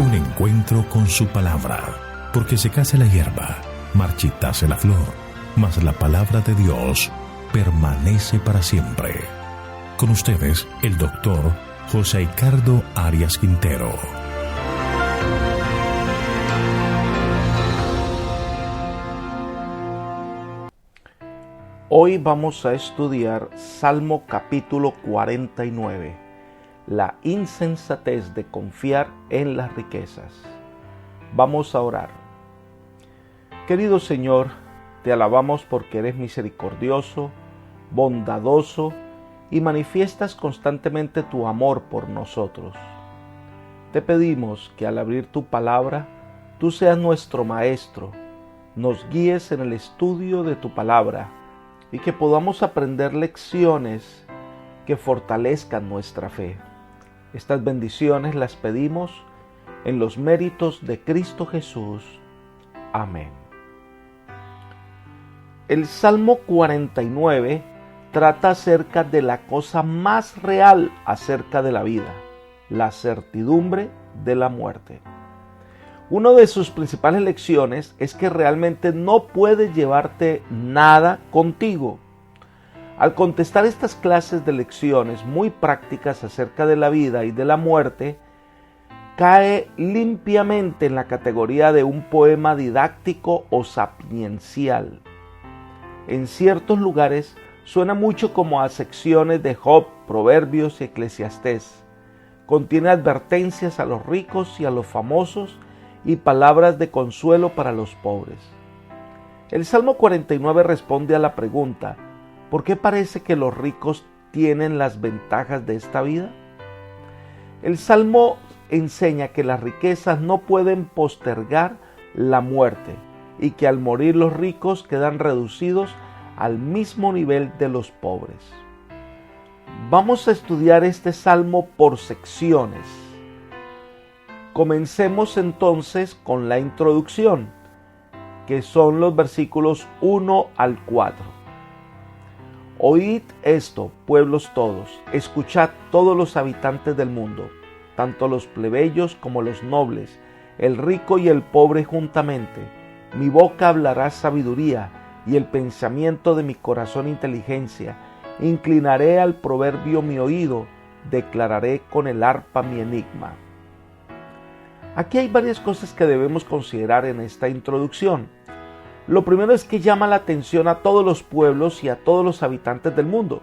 Un encuentro con su palabra, porque secase la hierba, marchitase la flor, mas la palabra de Dios permanece para siempre. Con ustedes, el doctor José Ricardo Arias Quintero. Hoy vamos a estudiar Salmo capítulo 49, la insensatez de confiar en las riquezas. Vamos a orar. Querido Señor, te alabamos porque eres misericordioso, bondadoso y manifiestas constantemente tu amor por nosotros. Te pedimos que al abrir tu palabra, tú seas nuestro maestro, nos guíes en el estudio de tu palabra y que podamos aprender lecciones que fortalezcan nuestra fe. Estas bendiciones las pedimos en los méritos de Cristo Jesús. Amén. El Salmo 49 trata acerca de la cosa más real acerca de la vida, la certidumbre de la muerte. Una de sus principales lecciones es que realmente no puedes llevarte nada contigo. Al contestar estas clases de lecciones muy prácticas acerca de la vida y de la muerte, cae limpiamente en la categoría de un poema didáctico o sapiencial. En ciertos lugares suena mucho como a secciones de Job, Proverbios y Eclesiastés. Contiene advertencias a los ricos y a los famosos y palabras de consuelo para los pobres. El Salmo 49 responde a la pregunta: ¿por qué parece que los ricos tienen las ventajas de esta vida? El Salmo enseña que las riquezas no pueden postergar la muerte y que al morir los ricos quedan reducidos al mismo nivel de los pobres. Vamos a estudiar este salmo por secciones. Comencemos entonces con la introducción, que son los versículos 1 al 4. Oíd esto, pueblos todos, escuchad todos los habitantes del mundo, tanto los plebeyos como los nobles, el rico y el pobre juntamente. Mi boca hablará sabiduría, y el pensamiento de mi corazón inteligencia. Inclinaré al proverbio mi oído, declararé con el arpa mi enigma. Aquí hay varias cosas que debemos considerar en esta introducción. Lo primero es que llama la atención a todos los pueblos y a todos los habitantes del mundo.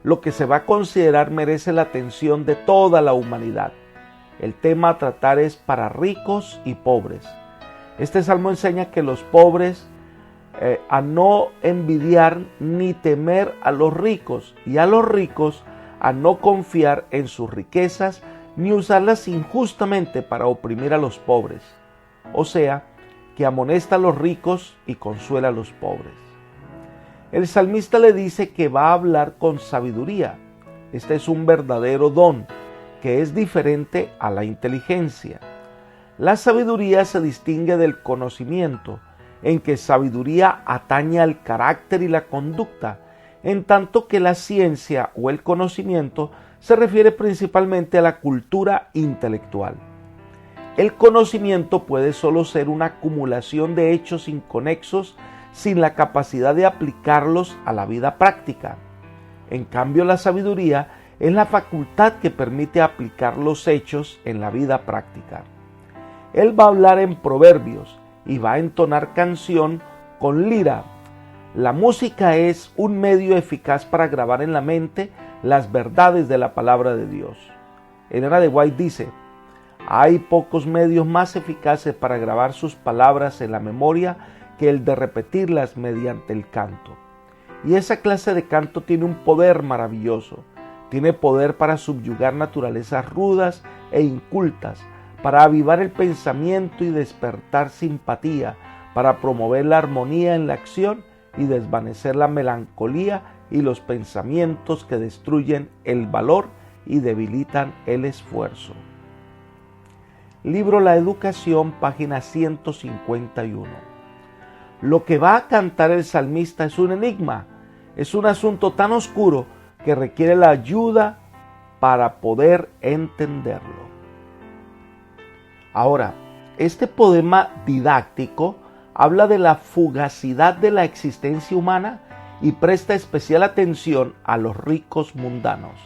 Lo que se va a considerar merece la atención de toda la humanidad. El tema a tratar es para ricos y pobres. Este salmo enseña que los pobres a no envidiar ni temer a los ricos, y a los ricos a no confiar en sus riquezas ni usarlas injustamente para oprimir a los pobres. O sea, que amonesta a los ricos y consuela a los pobres. El salmista le dice que va a hablar con sabiduría. Este es un verdadero don, que es diferente a la inteligencia. La sabiduría se distingue del conocimiento, en que sabiduría atañe al carácter y la conducta, en tanto que la ciencia o el conocimiento se refiere principalmente a la cultura intelectual. El conocimiento puede solo ser una acumulación de hechos inconexos sin la capacidad de aplicarlos a la vida práctica. En cambio, la sabiduría es la facultad que permite aplicar los hechos en la vida práctica. Él va a hablar en proverbios y va a entonar canción con lira. La música es un medio eficaz para grabar en la mente las verdades de la palabra de Dios. Elena de White dice: hay pocos medios más eficaces para grabar sus palabras en la memoria que el de repetirlas mediante el canto. Y esa clase de canto tiene un poder maravilloso. Tiene poder para subyugar naturalezas rudas e incultas, para avivar el pensamiento y despertar simpatía, para promover la armonía en la acción y desvanecer la melancolía y los pensamientos que destruyen el valor y debilitan el esfuerzo. Libro La Educación, página 151. Lo que va a cantar el salmista es un enigma, es un asunto tan oscuro que requiere la ayuda para poder entenderlo. Ahora, este poema didáctico habla de la fugacidad de la existencia humana y presta especial atención a los ricos mundanos.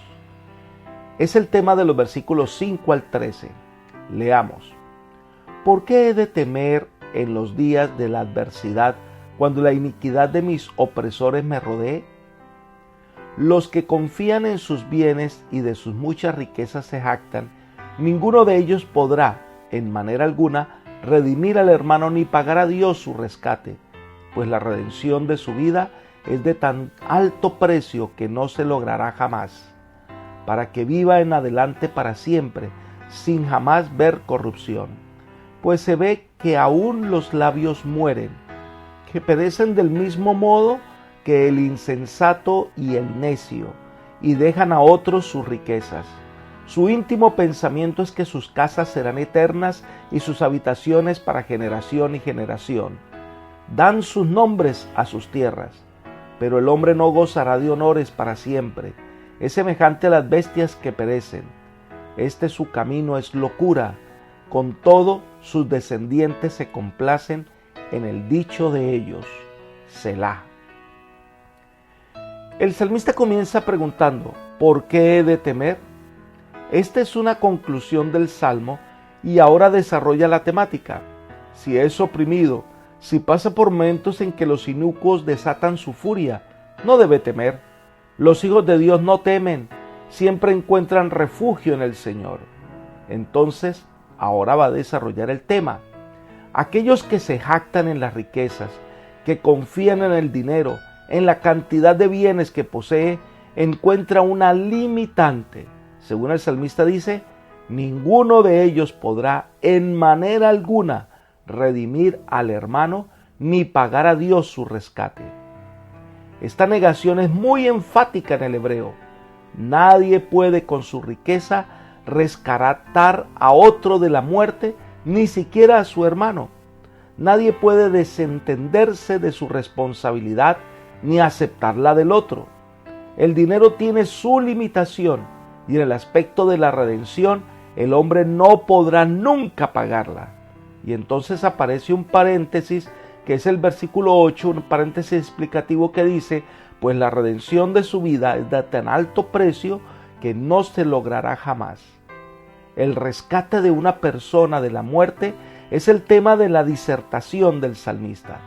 Es el tema de los versículos 5 al 13. Leamos. ¿Por qué he de temer en los días de la adversidad cuando la iniquidad de mis opresores me rodee? Los que confían en sus bienes y de sus muchas riquezas se jactan, ninguno de ellos podrá, en manera alguna, redimir al hermano ni pagar a Dios su rescate, pues la redención de su vida es de tan alto precio que no se logrará jamás, para que viva en adelante para siempre, sin jamás ver corrupción. Pues se ve que aún los labios mueren, que perecen del mismo modo que el insensato y el necio, y dejan a otros sus riquezas. Su íntimo pensamiento es que sus casas serán eternas y sus habitaciones para generación y generación. Dan sus nombres a sus tierras, pero el hombre no gozará de honores para siempre. Es semejante a las bestias que perecen. Su camino es locura. Con todo, sus descendientes se complacen en el dicho de ellos. Selah. El salmista comienza preguntando, ¿por qué he de temer? Esta es una conclusión del Salmo y ahora desarrolla la temática. Si es oprimido, si pasa por momentos en que los inicuos desatan su furia, no debe temer. Los hijos de Dios no temen, siempre encuentran refugio en el Señor. Entonces, ahora va a desarrollar el tema. Aquellos que se jactan en las riquezas, que confían en el dinero, en la cantidad de bienes que posee, encuentra una limitante. Según el salmista dice, ninguno de ellos podrá en manera alguna redimir al hermano ni pagar a Dios su rescate. Esta negación es muy enfática en el hebreo. Nadie puede con su riqueza rescatar a otro de la muerte, ni siquiera a su hermano. Nadie puede desentenderse de su responsabilidad ni aceptar la del otro. El dinero tiene su limitación y en el aspecto de la redención el hombre no podrá nunca pagarla. Y entonces aparece un paréntesis que es el versículo 8, un paréntesis explicativo que dice, pues la redención de su vida es de tan alto precio que no se logrará jamás. El rescate de una persona de la muerte es el tema de la disertación del salmista.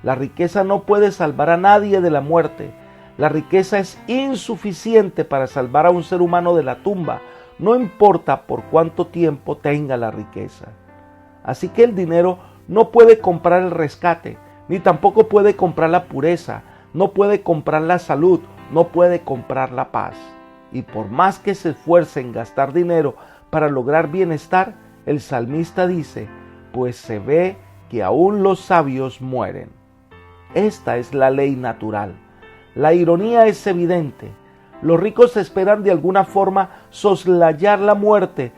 La riqueza no puede salvar a nadie de la muerte. La riqueza es insuficiente para salvar a un ser humano de la tumba, no importa por cuánto tiempo tenga la riqueza. Así que el dinero no puede comprar el rescate, ni tampoco puede comprar la pureza, no puede comprar la salud, no puede comprar la paz. Y por más que se esfuerce en gastar dinero para lograr bienestar, el salmista dice, pues se ve que aún los sabios mueren. Esta es la ley natural. La ironía es evidente. Los ricos esperan de alguna forma soslayar la muerte,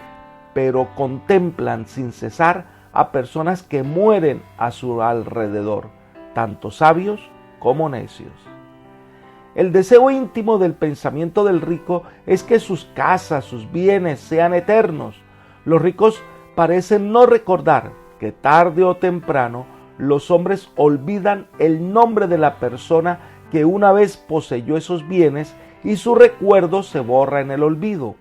pero contemplan sin cesar a personas que mueren a su alrededor, tanto sabios como necios. El deseo íntimo del pensamiento del rico es que sus casas, sus bienes sean eternos. Los ricos parecen no recordar que tarde o temprano los hombres olvidan el nombre de la persona que una vez poseyó esos bienes y su recuerdo se borra en el olvido.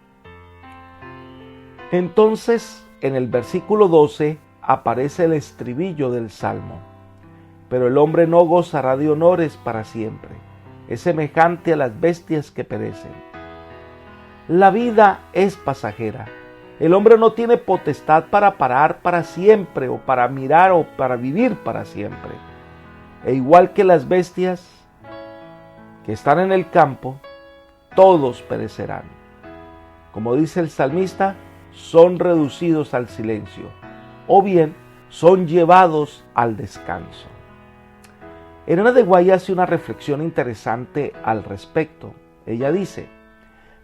Entonces, en el versículo 12 aparece el estribillo del Salmo. Pero el hombre no gozará de honores para siempre. Es semejante a las bestias que perecen. La vida es pasajera. El hombre no tiene potestad para parar para siempre, o para mirar, o para vivir para siempre. E igual que las bestias que están en el campo, todos perecerán. Como dice el salmista, son reducidos al silencio, o bien son llevados al descanso. Elena de Guay hace una reflexión interesante al respecto. Ella dice,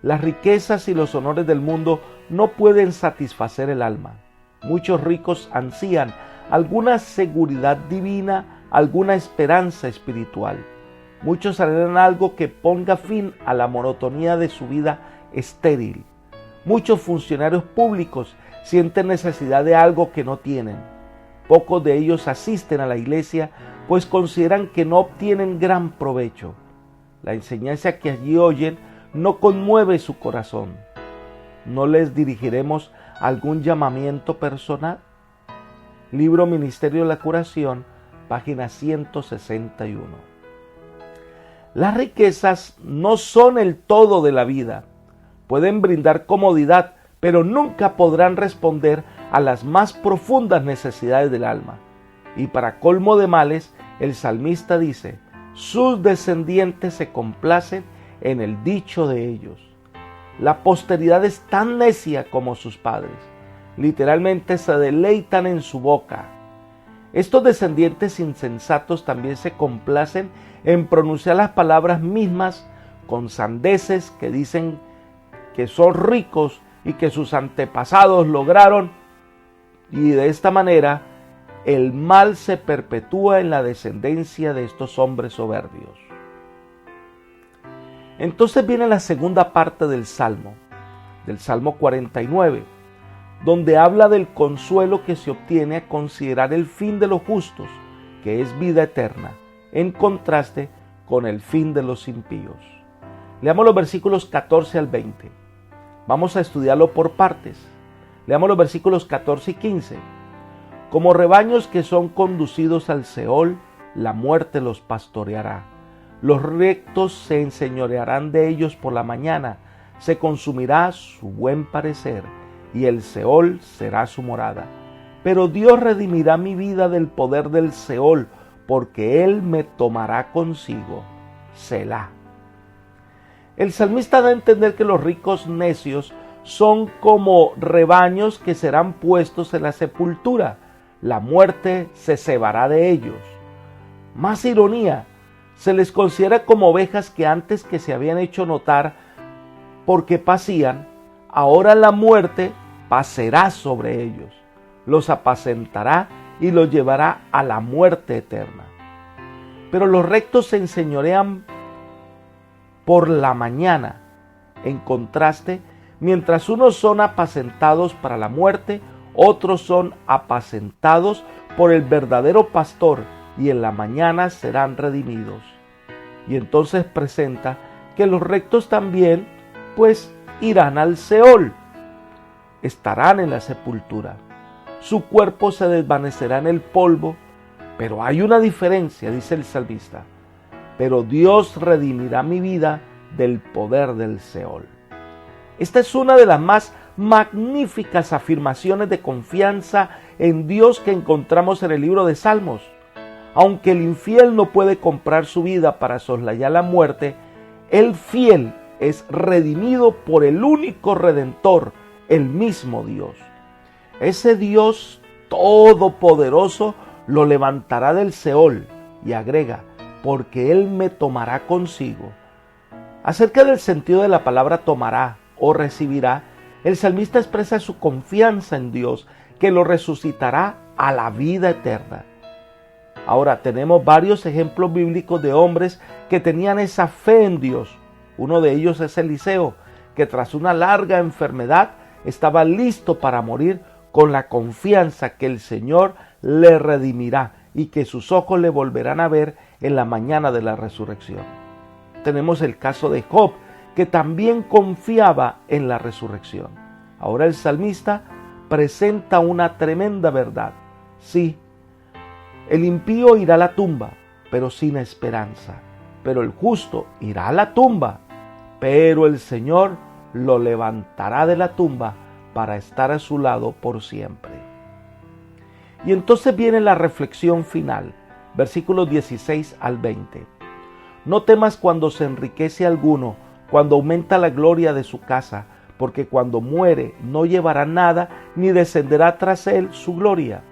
las riquezas y los honores del mundo no pueden satisfacer el alma. Muchos ricos ansían alguna seguridad divina, alguna esperanza espiritual. Muchos anhelan algo que ponga fin a la monotonía de su vida estéril. Muchos funcionarios públicos sienten necesidad de algo que no tienen. Pocos de ellos asisten a la iglesia, pues consideran que no obtienen gran provecho. La enseñanza que allí oyen no conmueve su corazón. ¿No les dirigiremos algún llamamiento personal? Libro Ministerio de la Curación, página 161. Las riquezas no son el todo de la vida. Pueden brindar comodidad, pero nunca podrán responder a las más profundas necesidades del alma. Y para colmo de males, el salmista dice: sus descendientes se complacen en el dicho de ellos. La posteridad es tan necia como sus padres. Literalmente se deleitan en su boca. Estos descendientes insensatos también se complacen en pronunciar las palabras mismas con sandeces que dicen que son ricos y que sus antepasados lograron, y de esta manera el mal se perpetúa en la descendencia de estos hombres soberbios. Entonces viene la segunda parte del Salmo 49, donde habla del consuelo que se obtiene a considerar el fin de los justos, que es vida eterna, en contraste con el fin de los impíos. Leamos los versículos 14 al 20. Vamos a estudiarlo por partes. Leamos los versículos 14 y 15. Como rebaños que son conducidos al Seol, la muerte los pastoreará. Los rectos se enseñorearán de ellos por la mañana, se consumirá su buen parecer, y el Seol será su morada. Pero Dios redimirá mi vida del poder del Seol, porque Él me tomará consigo. Selah. El salmista da a entender que los ricos necios son como rebaños que serán puestos en la sepultura. La muerte se cebará de ellos. Más ironía, se les considera como ovejas que antes que se habían hecho notar porque pasían, ahora la muerte pasará sobre ellos, los apacentará y los llevará a la muerte eterna. Pero los rectos se enseñorean por la mañana. En contraste, mientras unos son apacentados para la muerte, otros son apacentados por el verdadero pastor, y en la mañana serán redimidos. Y entonces presenta que los rectos también, pues, irán al Seol, estarán en la sepultura. Su cuerpo se desvanecerá en el polvo, pero hay una diferencia, dice el salmista: pero Dios redimirá mi vida del poder del Seol. Esta es una de las más magníficas afirmaciones de confianza en Dios que encontramos en el libro de Salmos. Aunque el infiel no puede comprar su vida para soslayar la muerte, el fiel es redimido por el único Redentor, el mismo Dios. Ese Dios todopoderoso lo levantará del Seol, y agrega: porque Él me tomará consigo. Acerca del sentido de la palabra tomará o recibirá, el salmista expresa su confianza en Dios, que lo resucitará a la vida eterna. Ahora, tenemos varios ejemplos bíblicos de hombres que tenían esa fe en Dios. Uno de ellos es Eliseo, que tras una larga enfermedad estaba listo para morir, con la confianza que el Señor le redimirá y que sus ojos le volverán a ver en la mañana de la resurrección. Tenemos el caso de Job, que también confiaba en la resurrección. Ahora el salmista presenta una tremenda verdad. Sí, el impío irá a la tumba, pero sin esperanza. Pero el justo irá a la tumba, pero el Señor lo levantará de la tumba para estar a su lado por siempre. Y entonces viene la reflexión final, versículos 16 al 20. No temas cuando se enriquece alguno, cuando aumenta la gloria de su casa, porque cuando muere no llevará nada, ni descenderá tras él su gloria.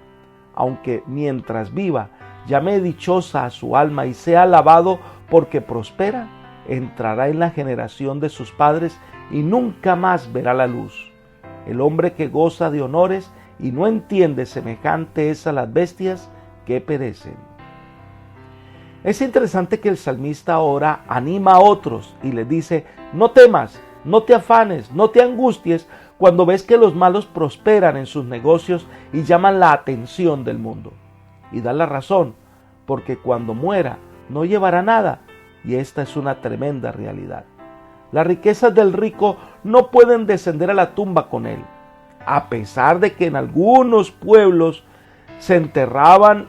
Aunque mientras viva llame dichosa a su alma y sea alabado porque prospera, entrará en la generación de sus padres y nunca más verá la luz. El hombre que goza de honores y no entiende semejante es a las bestias que perecen. Es interesante que el salmista ahora anima a otros y les dice: no temas, No te afanes, no te angusties cuando ves que los malos prosperan en sus negocios y llaman la atención del mundo. Y da la razón, porque cuando muera no llevará nada, y esta es una tremenda realidad. Las riquezas del rico no pueden descender a la tumba con él. A pesar de que en algunos pueblos se enterraban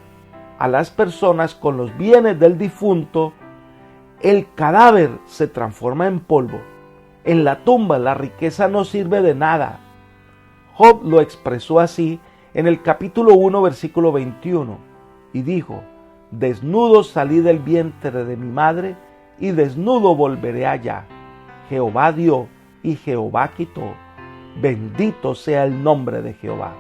a las personas con los bienes del difunto, el cadáver se transforma en polvo. En la tumba la riqueza no sirve de nada. Job lo expresó así en el capítulo 1, versículo 21, y dijo: desnudo salí del vientre de mi madre, y desnudo volveré allá. Jehová dio y Jehová quitó. Bendito sea el nombre de Jehová.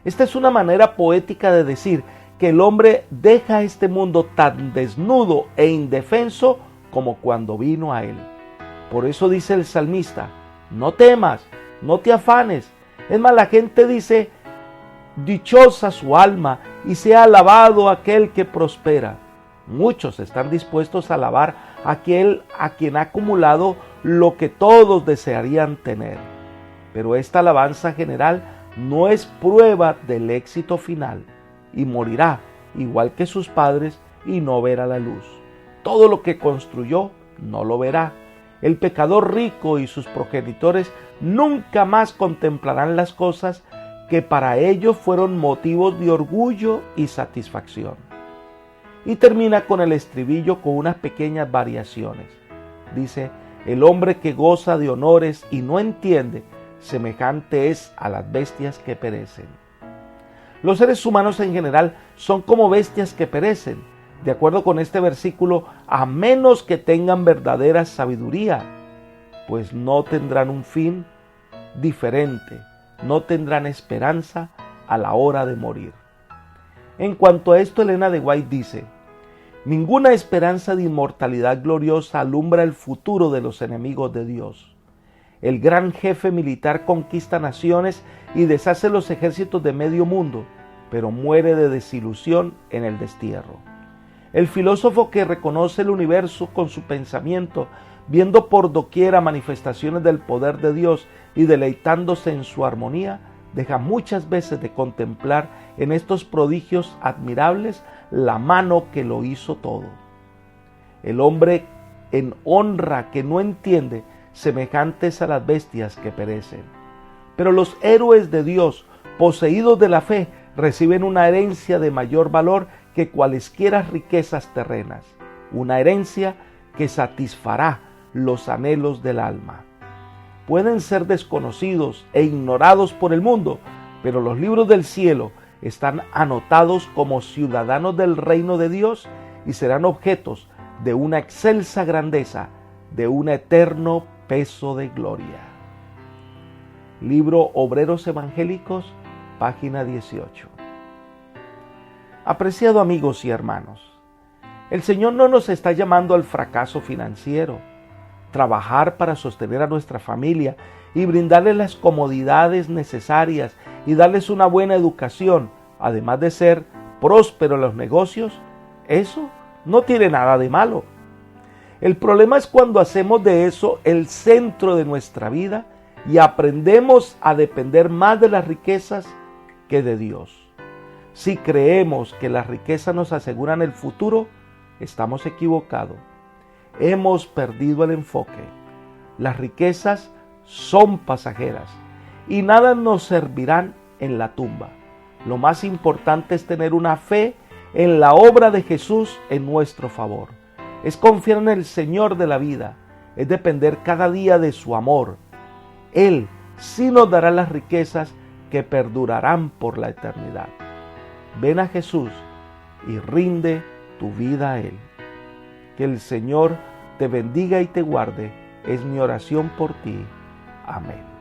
Esta es una manera poética de decir que el hombre deja este mundo tan desnudo e indefenso como cuando vino a él. Por eso dice el salmista: no temas, no te afanes. Es más, la gente dice: dichosa su alma y sea alabado aquel que prospera. Muchos están dispuestos a alabar a aquel a quien ha acumulado lo que todos desearían tener. Pero esta alabanza general no es prueba del éxito final, y morirá igual que sus padres y no verá la luz. Todo lo que construyó no lo verá. El pecador rico y sus progenitores nunca más contemplarán las cosas que para ellos fueron motivos de orgullo y satisfacción. Y termina con el estribillo con unas pequeñas variaciones. Dice: el hombre que goza de honores y no entiende, semejante es a las bestias que perecen. Los seres humanos en general son como bestias que perecen, de acuerdo con este versículo, a menos que tengan verdadera sabiduría, pues no tendrán un fin diferente, no tendrán esperanza a la hora de morir. En cuanto a esto, Elena de White dice: ninguna esperanza de inmortalidad gloriosa alumbra el futuro de los enemigos de Dios. El gran jefe militar conquista naciones y deshace los ejércitos de medio mundo, pero muere de desilusión en el destierro. El filósofo que reconoce el universo con su pensamiento, viendo por doquiera manifestaciones del poder de Dios y deleitándose en su armonía, deja muchas veces de contemplar en estos prodigios admirables la mano que lo hizo todo. El hombre en honra que no entiende, semejantes a las bestias que perecen. Pero los héroes de Dios, poseídos de la fe, reciben una herencia de mayor valor que cualesquiera riquezas terrenas, una herencia que satisfará los anhelos del alma. Pueden ser desconocidos e ignorados por el mundo, pero los libros del cielo están anotados como ciudadanos del reino de Dios y serán objetos de una excelsa grandeza, de un eterno peso de gloria. Libro Obreros Evangélicos, página 18. Apreciado amigos y hermanos, el Señor no nos está llamando al fracaso financiero. Trabajar para sostener a nuestra familia y brindarles las comodidades necesarias y darles una buena educación, además de ser próspero en los negocios, eso no tiene nada de malo. El problema es cuando hacemos de eso el centro de nuestra vida y aprendemos a depender más de las riquezas que de Dios. Si creemos que las riquezas nos aseguran el futuro, estamos equivocados. Hemos perdido el enfoque. Las riquezas son pasajeras y nada nos servirán en la tumba. Lo más importante es tener una fe en la obra de Jesús en nuestro favor. Es confiar en el Señor de la vida, es depender cada día de su amor. Él sí nos dará las riquezas que perdurarán por la eternidad. Ven a Jesús y rinde tu vida a Él. Que el Señor te bendiga y te guarde, es mi oración por ti. Amén.